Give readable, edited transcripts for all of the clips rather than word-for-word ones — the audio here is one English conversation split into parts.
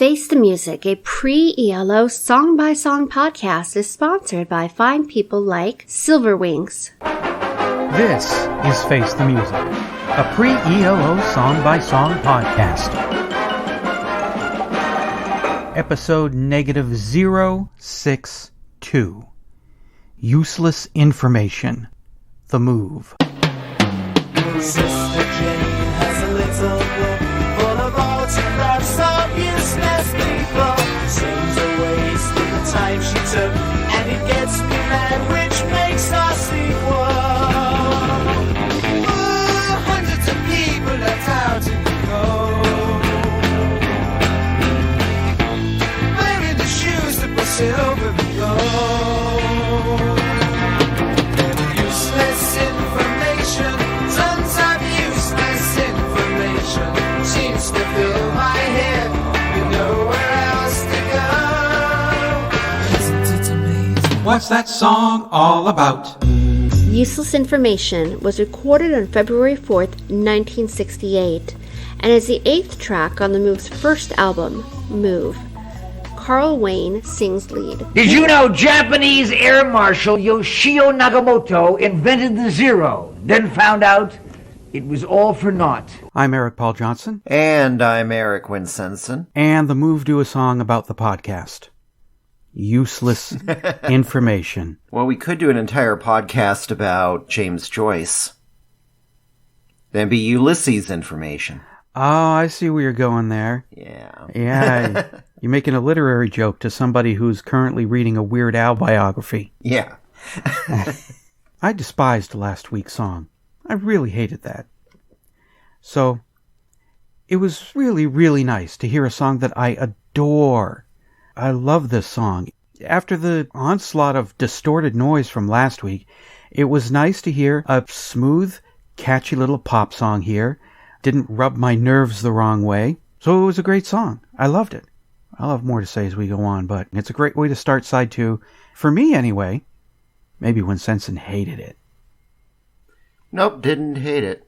Face the Music, a pre-ELO song-by-song podcast, is sponsored by fine people like Silverwings. This is Face the Music, a pre-ELO song-by-song podcast. Episode -062. Useless Information. The Move. Sister Jane has a little book full of autographs of useless people. Seems a waste of the time she took, and it gets me mad, which makes us equal. Hundreds of people left out in the cold, wearing the shoes that push it over the goal. Useless information, tons of useless information seems to fill my head with nowhere else to go. Isn't it amazing? What's that song all about? Useless Information was recorded on February 4th, 1968, and is the 8th track on the Move's first album, Move. Carl Wayne sings lead. Did you know Japanese Air Marshal Yoshio Nagamoto invented the zero, then found out it was all for naught? I'm Eric Paul Johnson. And I'm Eric Winsenson. And the Move do a song about the podcast. Useless Information. Well, we could do an entire podcast about James Joyce. Then be Ulysses Information. Oh, I see where you're going there. Yeah. Yeah, you're making a literary joke to somebody who's currently reading a Weird Al biography. Yeah. I despised last week's song. I really hated that. So, it was really, really nice to hear a song that I adore. I love this song. After the onslaught of distorted noise from last week, it was nice to hear a smooth, catchy little pop song here. Didn't rub my nerves the wrong way. So it was a great song. I loved it. I'll have more to say as we go on, but it's a great way to start side 2. For me, anyway. Maybe when Sensen hated it. Nope, didn't hate it.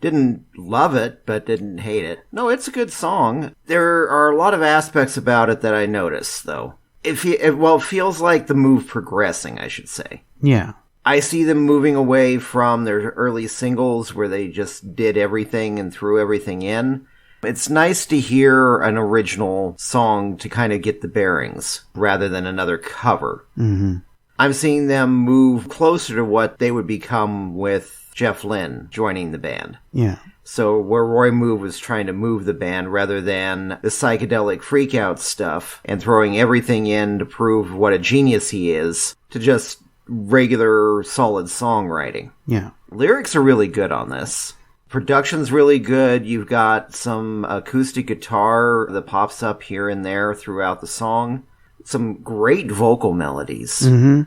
Didn't love it, but didn't hate it. No, it's a good song. There are a lot of aspects about it that I noticed, though. It feels like the Move progressing, I should say. Yeah. I see them moving away from their early singles where they just did everything and threw everything in. It's nice to hear an original song to kind of get the bearings rather than another cover. Mm-hmm. I'm seeing them move closer to what they would become with Jeff Lynne joining the band. Yeah. So where Roy Moove was trying to move the band rather than the psychedelic freakout stuff and throwing everything in to prove what a genius he is to just regular solid songwriting. Yeah. Lyrics are really good on this. Production's really good. You've got some acoustic guitar that pops up here and there throughout the song. Some great vocal melodies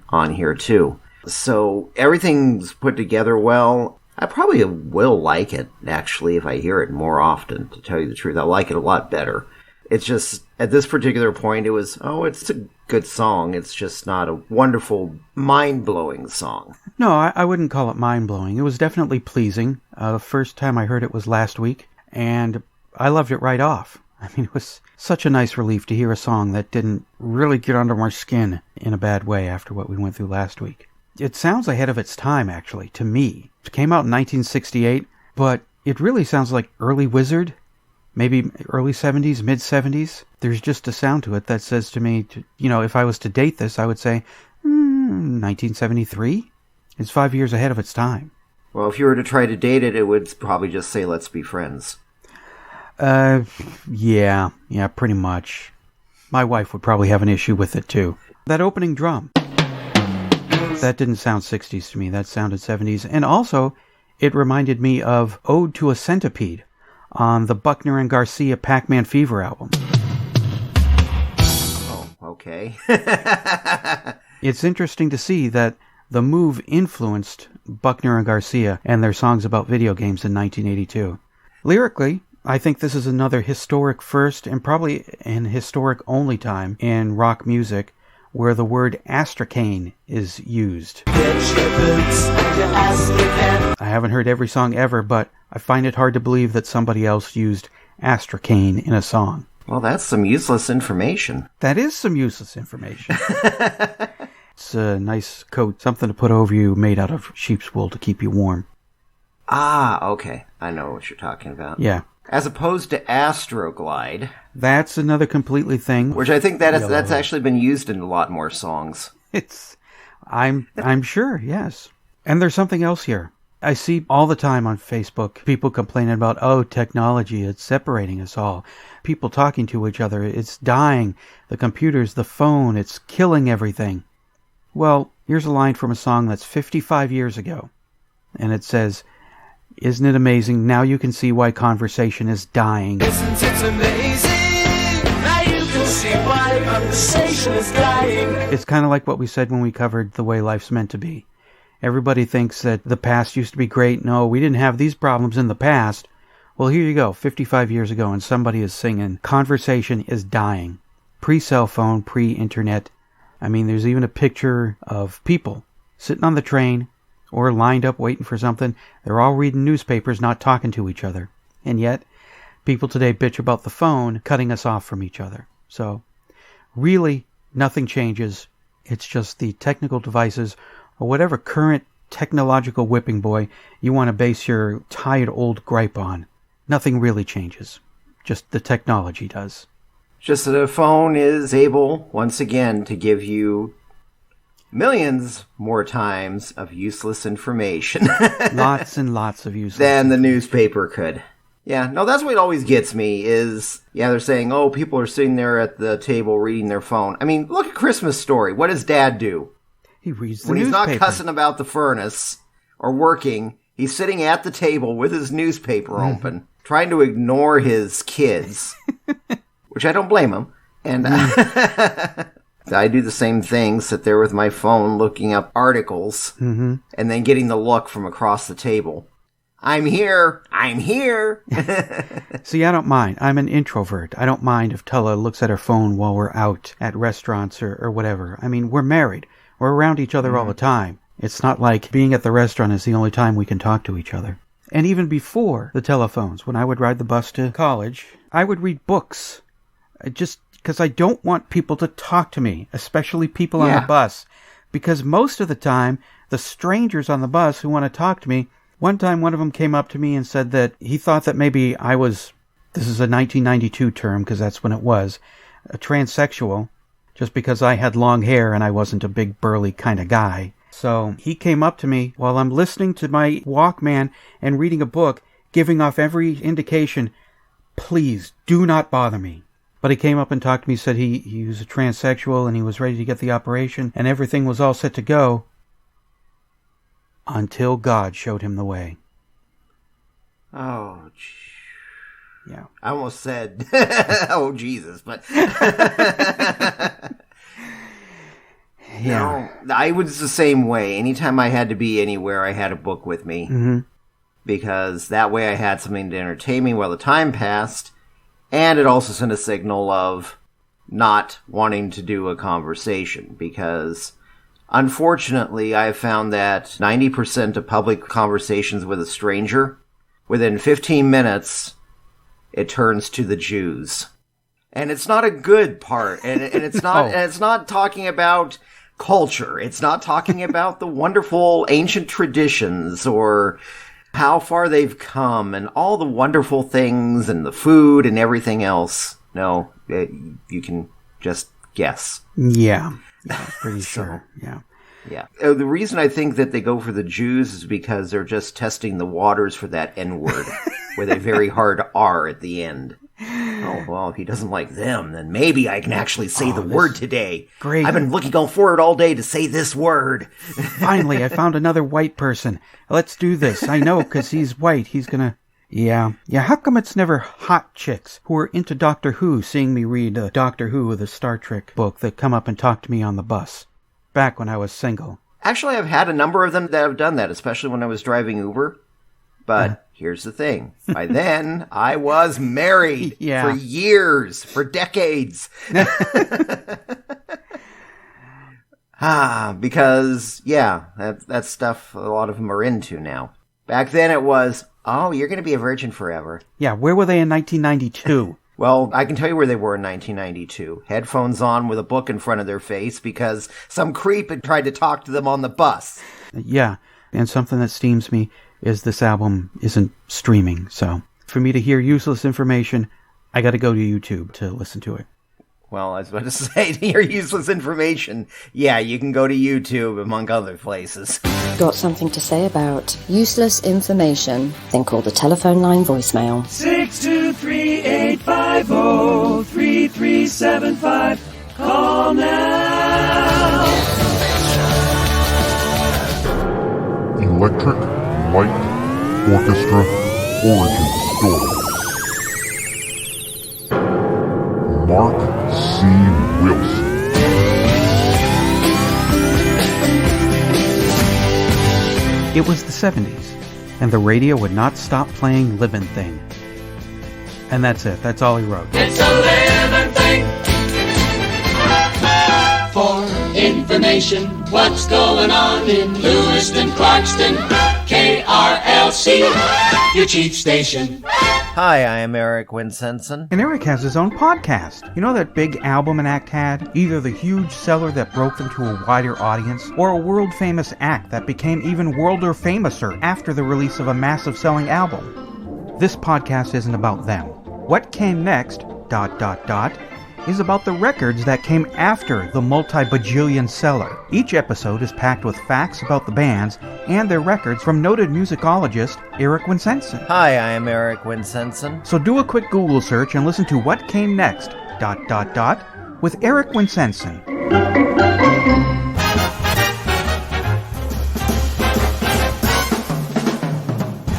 on here too. So everything's put together well. I probably will like it, actually, if I hear it more often, to tell you the truth. I like it a lot better. It's just, at this particular point, it's a good song. It's just not a wonderful, mind-blowing song. No, I wouldn't call it mind-blowing. It was definitely pleasing. The first time I heard it was last week, and I loved it right off. I mean, it was such a nice relief to hear a song that didn't really get under my skin in a bad way after what we went through last week. It sounds ahead of its time, actually, to me. It came out in 1968, but it really sounds like early Wizard, maybe early 70s, mid-70s. There's just a sound to it that says to me, if I was to date this, I would say, 1973? It's 5 years ahead of its time. Well, if you were to try to date it, it would probably just say, let's be friends. Yeah, pretty much. My wife would probably have an issue with it, too. That opening drum. That didn't sound 60s to me. That sounded 70s. And also, it reminded me of Ode to a Centipede on the Buckner and Garcia Pac-Man Fever album. Oh, okay. It's interesting to see that the Move influenced Buckner and Garcia and their songs about video games in 1982. Lyrically, I think this is another historic first and probably an historic only time in rock music where the word astracane is used. I haven't heard every song ever, but I find it hard to believe that somebody else used astracane in a song. Well, that's some useless information. That is some useless information. It's a nice coat, something to put over you made out of sheep's wool to keep you warm. Ah, okay. I know what you're talking about. Yeah. As opposed to Astroglide. That's another completely thing. Which I think that's actually been used in a lot more songs. I'm sure, yes. And there's something else here. I see all the time on Facebook people complaining about, technology, it's separating us all. People talking to each other, it's dying. The computers, the phone, it's killing everything. Well, here's a line from a song that's 55 years ago. And it says, "Isn't it amazing? Now you can see why conversation is dying." Isn't it amazing? Now you can see why conversation is dying. It's kind of like what we said when we covered The Way Life's Meant to Be. Everybody thinks that the past used to be great. No, we didn't have these problems in the past. Well, here you go, 55 years ago, and somebody is singing, conversation is dying. Pre-cell phone, pre-internet. I mean, there's even a picture of people sitting on the train or lined up waiting for something. They're all reading newspapers, not talking to each other. And yet, people today bitch about the phone cutting us off from each other. So, really, nothing changes. It's just the technical devices or whatever current technological whipping boy you want to base your tired old gripe on. Nothing really changes. Just the technology does. Just that a phone is able, once again, to give you millions more times of useless information. Lots and lots of useless than the newspaper could. Yeah, no, that's what always gets me is, they're saying, people are sitting there at the table reading their phone. I mean, look at Christmas Story. What does Dad do? He reads the when newspaper. He's not cussing about the furnace or working, he's sitting at the table with his newspaper open, trying to ignore his kids, which I don't blame him. And I do the same thing, sit there with my phone looking up articles and then getting the look from across the table. I'm here. See, I don't mind. I'm an introvert. I don't mind if Tulla looks at her phone while we're out at restaurants or whatever. I mean, we're married. We're around each other all the time. It's not like being at the restaurant is the only time we can talk to each other. And even before the telephones, when I would ride the bus to college, I would read books. Just because I don't want people to talk to me, especially people on the bus. Because most of the time, the strangers on the bus who want to talk to me, one time one of them came up to me and said that he thought that maybe I was, this is a 1992 term because that's when it was, a transsexual. Just because I had long hair and I wasn't a big burly kind of guy. So he came up to me while I'm listening to my Walkman and reading a book, giving off every indication, please do not bother me. But he came up and talked to me, said he was a transsexual and he was ready to get the operation and everything was all set to go until God showed him the way. Oh, yeah. I almost said, oh, Jesus, but... Yeah. No, I was the same way. Anytime I had to be anywhere, I had a book with me. Because that way I had something to entertain me while the time passed, and it also sent a signal of not wanting to do a conversation, because... Unfortunately, I have found that 90% of public conversations with a stranger, within 15 minutes, it turns to the Jews. And it's not a good part. And it's not, and it's not talking about culture. It's not talking about the wonderful ancient traditions or how far they've come and all the wonderful things and the food and everything else. No, you can just guess. Yeah. Pretty sure. Yeah. Yeah. The reason I think that they go for the Jews is because they're just testing the waters for that N-word with a very hard R at the end. Oh, well, if he doesn't like them, then maybe I can actually say the word today. Great. I've been looking forward all day to say this word. Finally, I found another white person. Let's do this. I know, because he's white. He's gonna... Yeah. How come it's never hot chicks who are into Doctor Who seeing me read Doctor Who, the Star Trek book, that come up and talk to me on the bus? Back when I was single. Actually, I've had a number of them that have done that, especially when I was driving Uber. But here's the thing. By then, I was married for years, for decades. Because, that's stuff a lot of them are into now. Back then it was... Oh, you're going to be a virgin forever. Yeah, where were they in 1992? Well, I can tell you where they were in 1992. Headphones on with a book in front of their face because some creep had tried to talk to them on the bus. Yeah, and something that steams me is this album isn't streaming, so for me to hear useless information, I gotta go to YouTube to listen to it. Well, I was about to say, to hear useless information, yeah, you can go to YouTube, among other places. Got something to say about useless information? Then call the telephone line voicemail. 623-850-3375. Call now. Electric Light Orchestra Origin Story. Mark C. Wilson. It was the 70s, and the radio would not stop playing Livin' Thing. And that's it. That's all he wrote. It's a living thing. For information, what's going on in Lewiston, Clarkston, KRLC, your cheap station. Hi, I am Eric Winsenson. And Eric has his own podcast. You know that big album an act had? Either the huge seller that broke them to a wider audience, or a world-famous act that became even worlder-famouser after the release of a massive selling album. This podcast isn't about them. What came next, ... is about the records that came after the multi-bajillion seller. Each episode is packed with facts about the bands and their records from noted musicologist Eric Winsenson. Hi, I am Eric Winsenson. So do a quick Google search and listen to What Came Next, ... with Eric Winsenson.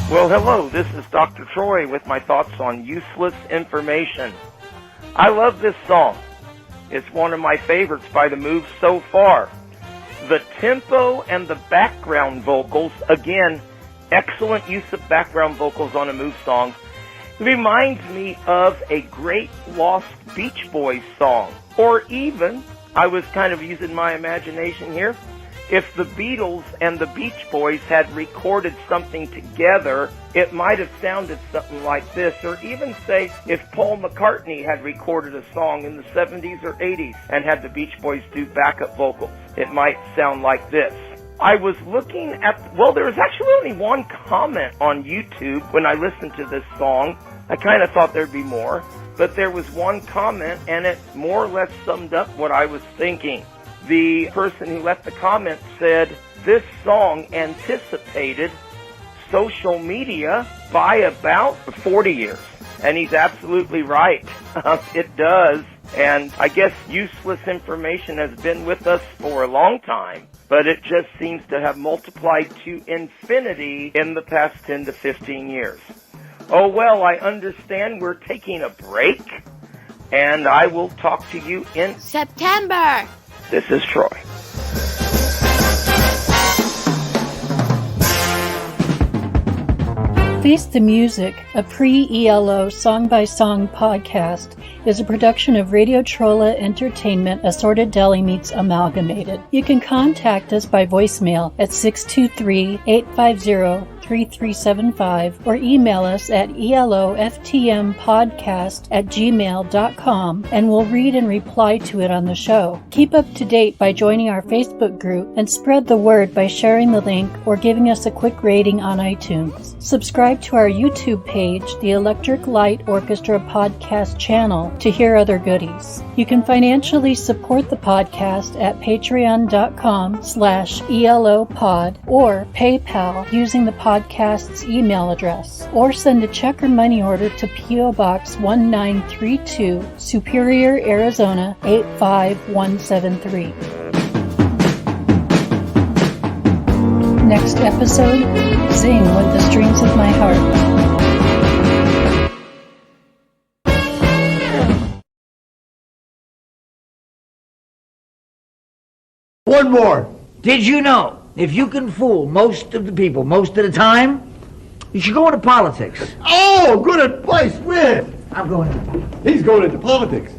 Well, hello, this is Dr. Troy with my thoughts on useless information. I love this song. It's one of my favorites by the Moves so far. The tempo and the background vocals, again, excellent use of background vocals on a Moves song, reminds me of a great lost Beach Boys song. Or even, I was kind of using my imagination here, if the Beatles and the Beach Boys had recorded something together, it might have sounded something like this. Or even say, if Paul McCartney had recorded a song in the 70s or 80s and had the Beach Boys do backup vocals, it might sound like this. I was looking at, well, there was actually only one comment on YouTube when I listened to this song. I kind of thought there'd be more, but there was one comment and it more or less summed up what I was thinking. The person who left the comment said, this song anticipated social media by about 40 years. And he's absolutely right. It does. And I guess useless information has been with us for a long time, but it just seems to have multiplied to infinity in the past 10 to 15 years. Oh, well, I understand we're taking a break, and I will talk to you in September. This is Troy. Face the Music, a pre-ELO song-by-song podcast, is a production of Radio Trolla Entertainment Assorted Deli Meats Amalgamated. You can contact us by voicemail at 623-850-3375 or email us at eloftmpodcast@gmail.com and we'll read and reply to it on the show. Keep up to date by joining our Facebook group and spread the word by sharing the link or giving us a quick rating on iTunes. Subscribe to our YouTube page, the Electric Light Orchestra Podcast channel, to hear other goodies. You can financially support the podcast at patreon.com/ELOpod or PayPal using the podcast's email address, or send a check or money order to P.O. Box 1932, Superior, Arizona 85173. Next episode, Sing with the Strings of My Heart. One more. Did you know, if you can fool most of the people most of the time, you should go into politics. Oh, good advice, Win. I'm going into politics. He's going into politics.